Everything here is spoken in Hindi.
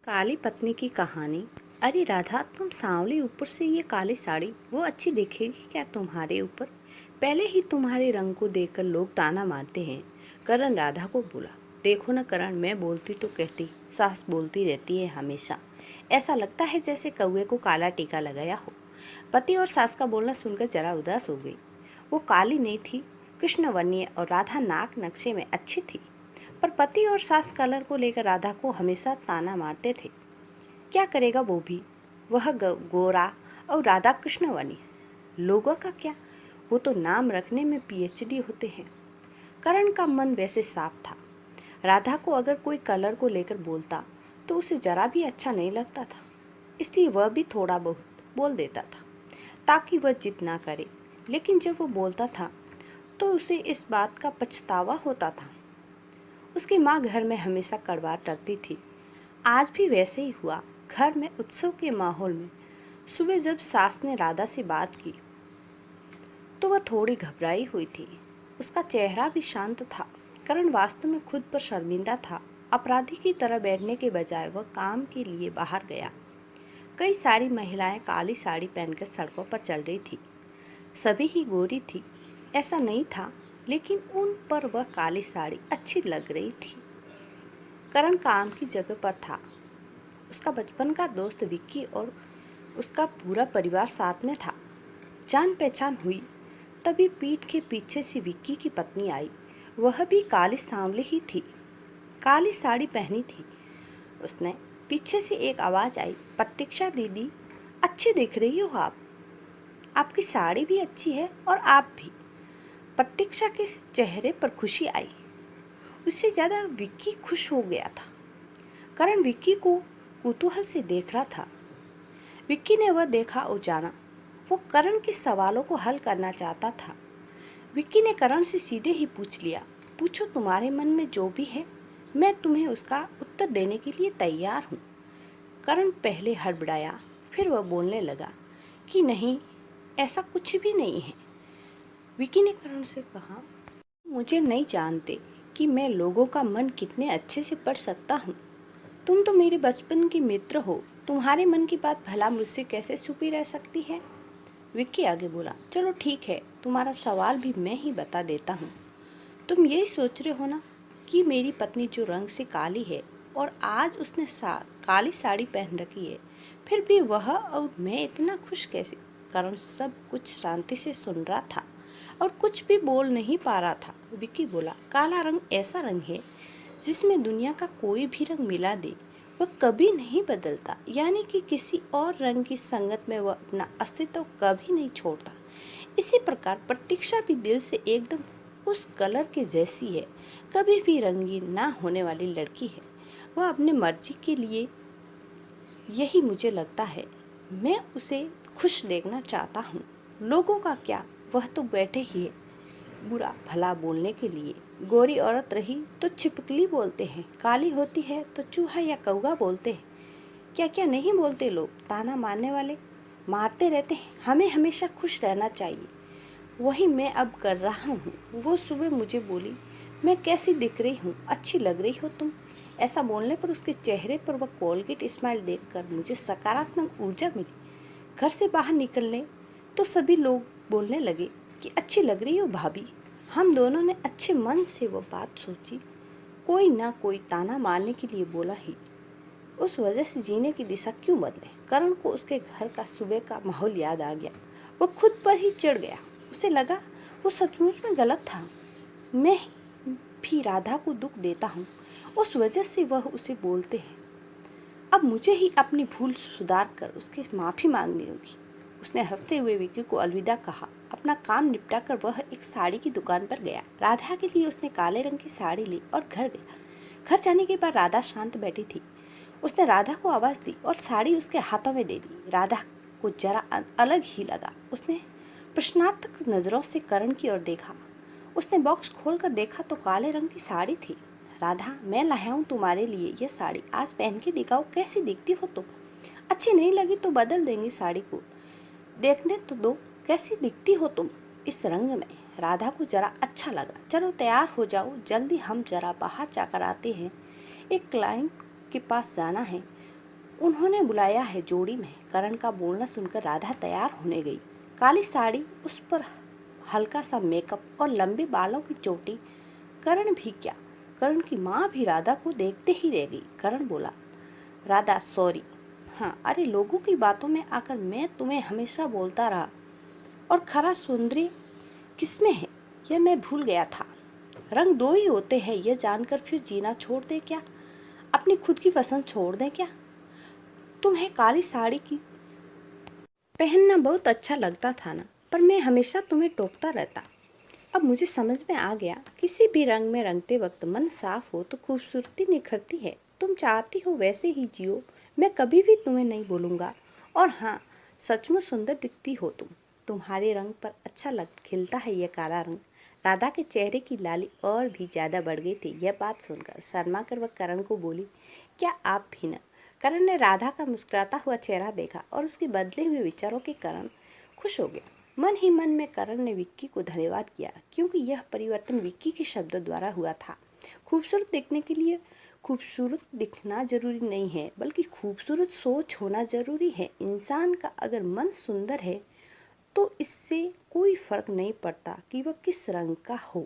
काली पत्नी की कहानी। अरे राधा, तुम सांवली, ऊपर से ये काली साड़ी, वो अच्छी दिखेगी क्या तुम्हारे ऊपर? पहले ही तुम्हारे रंग को देखकर लोग ताना मारते हैं। करण राधा को बोला। देखो न करण, मैं बोलती तो कहती, सास बोलती रहती है हमेशा। ऐसा लगता है जैसे कौवे को काला टीका लगाया हो। पति और सास का बोलना सुनकर जरा उदास हो गई। वो काली नहीं थी, कृष्णवर्णीय, और राधा नाक नक्शे में अच्छी थी। पर पति और सास कलर को लेकर राधा को हमेशा ताना मारते थे। क्या करेगा वो भी, वह गोरा और राधा कृष्णवर्णी। लोगों का क्या, वो तो नाम रखने में पीएचडी होते हैं। करण का मन वैसे साफ था। राधा को अगर कोई कलर को लेकर बोलता तो उसे जरा भी अच्छा नहीं लगता था, इसलिए वह भी थोड़ा बहुत बोल देता था ताकि वह जिद ना करे। लेकिन जब वो बोलता था तो उसे इस बात का पछतावा होता था। उसकी माँ घर में हमेशा कड़वाहट रखती थी। आज भी वैसे ही हुआ। घर में उत्सव के माहौल में सुबह जब सास ने राधा से बात की तो वह थोड़ी घबराई हुई थी। उसका चेहरा भी शांत था। करण वास्तव में खुद पर शर्मिंदा था। अपराधी की तरह बैठने के बजाय वह काम के लिए बाहर गया। कई सारी महिलाएं काली साड़ी पहनकर सड़कों पर चल रही थी। सभी ही गोरी थी, ऐसा नहीं था, लेकिन उन पर वह काली साड़ी अच्छी लग रही थी। करण काम की जगह पर था। उसका बचपन का दोस्त विक्की और उसका पूरा परिवार साथ में था। जान पहचान हुई तभी पीठ के पीछे से विक्की की पत्नी आई। वह भी काली सांवली ही थी, काली साड़ी पहनी थी उसने। पीछे से एक आवाज़ आई, प्रतीक्षा दीदी, अच्छी दिख रही हो आप। आपकी साड़ी भी अच्छी है और आप भी। प्रतीक्षा के चेहरे पर खुशी आई। उससे ज़्यादा विक्की खुश हो गया था। करण विक्की को कुतूहल से देख रहा था। विक्की ने वह देखा और जाना। वो करण के सवालों को हल करना चाहता था। विक्की ने करण से सीधे ही पूछ लिया, पूछो तुम्हारे मन में जो भी है, मैं तुम्हें उसका उत्तर देने के लिए तैयार हूँ। करण पहले हड़बड़ाया, फिर वह बोलने लगा कि नहीं, ऐसा कुछ भी नहीं है। विक्की ने करण से कहा, मुझे नहीं जानते कि मैं लोगों का मन कितने अच्छे से पढ़ सकता हूँ। तुम तो मेरे बचपन के मित्र हो, तुम्हारे मन की बात भला मुझसे कैसे छुपी रह सकती है? विक्की आगे बोला, चलो ठीक है, तुम्हारा सवाल भी मैं ही बता देता हूँ। तुम यही सोच रहे हो ना कि मेरी पत्नी जो रंग से काली है और आज उसने काली साड़ी पहन रखी है, फिर भी वह और मैं इतना खुश कैसे? कारण सब कुछ शांति से सुन रहा था और कुछ भी बोल नहीं पा रहा था। विक्की बोला, काला रंग ऐसा रंग है जिसमें दुनिया का कोई भी रंग मिला दे वह कभी नहीं बदलता, यानी कि किसी और रंग की संगत में वह अपना अस्तित्व कभी नहीं छोड़ता। इसी प्रकार प्रतीक्षा भी दिल से एकदम उस कलर के जैसी है, कभी भी रंगीन ना होने वाली लड़की है। वह अपने मर्जी के लिए, यही मुझे लगता है। मैं उसे खुश देखना चाहता हूँ। लोगों का क्या, वह तो बैठे ही है बुरा भला बोलने के लिए। गोरी औरत रही तो छिपकली बोलते हैं, काली होती है तो चूहा या कौवा बोलते हैं। क्या क्या नहीं बोलते लोग, ताना मारने वाले मारते रहते हैं। हमें हमेशा खुश रहना चाहिए। वही मैं अब कर रहा हूँ। वो सुबह मुझे बोली, मैं कैसी दिख रही हूँ, अच्छी लग रही हो तुम। ऐसा बोलने पर उसके चेहरे पर वह कोलगेट स्माइल देखकर मुझे सकारात्मक ऊर्जा मिली। घर से बाहर निकलने तो सभी लोग बोलने लगे कि अच्छी लग रही हो भाभी। हम दोनों ने अच्छे मन से वो बात सोची। कोई ना कोई ताना मारने के लिए बोला ही। उस वजह से जीने की दिशा क्यों बदले? करण को उसके घर का सुबह का माहौल याद आ गया। वो खुद पर ही चिढ़ गया। उसे लगा वो सचमुच में गलत था। मैं भी राधा को दुख देता हूँ, उस वजह से वह उसे बोलते हैं। अब मुझे ही अपनी भूल सुधार कर उसकी माफ़ी मांगनी होगी। उसने हंसते हुए विक्की को अलविदा कहा। अपना काम निपटा कर वह एक साड़ी की दुकान पर गया। राधा के लिए उसने काले रंग की साड़ी ली और घर गया। घर जाने के बाद राधा शांत बैठी थी। उसने राधा को आवाज़ दी और साड़ी उसके हाथों में दे दी। राधा को जरा अलग ही लगा। उसने प्रश्नार्थक नज़रों से करण की ओर देखा। उसने बॉक्स खोलकर देखा तो काले रंग की साड़ी थी। राधा, मैं लाया हूँ तुम्हारे लिए ये साड़ी, आज पहन के दिखाओ कैसी दिखती हो तुम। अच्छी नहीं लगी तो बदल देंगे साड़ी को, देखने तो दो कैसी दिखती हो तुम इस रंग में। राधा को जरा अच्छा लगा। चलो तैयार हो जाओ, जल्दी हम जरा बाहर जाकर आते हैं, एक क्लाइंट के पास जाना है। उन्होंने बुलाया है जोड़ी में। करण का बोलना सुनकर राधा तैयार होने गई। काली साड़ी, उस पर हल्का सा मेकअप और लंबे बालों की चोटी। करण भी क्या, करण की माँ भी राधा को देखते ही रह गई। करण बोला, राधा सॉरी। हाँ, अरे लोगों की बातों में आकर मैं तुम्हें हमेशा बोलता रहा, और खरा सौंदर्य किसमें है यह मैं भूल गया था। रंग दो ही होते हैं यह जानकर फिर जीना छोड़ दे क्या, अपनी खुद की पसंद छोड़ दें क्या। तुम्हें काली साड़ी की पहनना बहुत अच्छा लगता था ना, पर मैं हमेशा तुम्हें टोकता रहता। अब मुझे समझ में आ गया, किसी भी रंग में रंगते वक्त मन साफ हो तो खूबसूरती निखरती है। तुम चाहती हो वैसे ही जियो, मैं कभी भी तुम्हें नहीं बोलूँगा। और हाँ, सचमुच सुंदर दिखती हो तुम। तुम्हारे रंग पर अच्छा लग खिलता है यह काला रंग। राधा के चेहरे की लाली और भी ज़्यादा बढ़ गई थी। यह बात सुनकर शर्मा कर वह करण को बोली, क्या आप भी न। करण ने राधा का मुस्कुराता हुआ चेहरा देखा और उसके बदले हुए विचारों के कारण खुश हो गया। मन ही मन में करण ने विक्की को धन्यवाद किया, क्योंकि यह परिवर्तन विक्की के शब्दों द्वारा हुआ था। खूबसूरत दिखने के लिए खूबसूरत दिखना जरूरी नहीं है, बल्कि खूबसूरत सोच होना जरूरी है। इंसान का अगर मन सुंदर है तो इससे कोई फर्क नहीं पड़ता कि वह किस रंग का हो।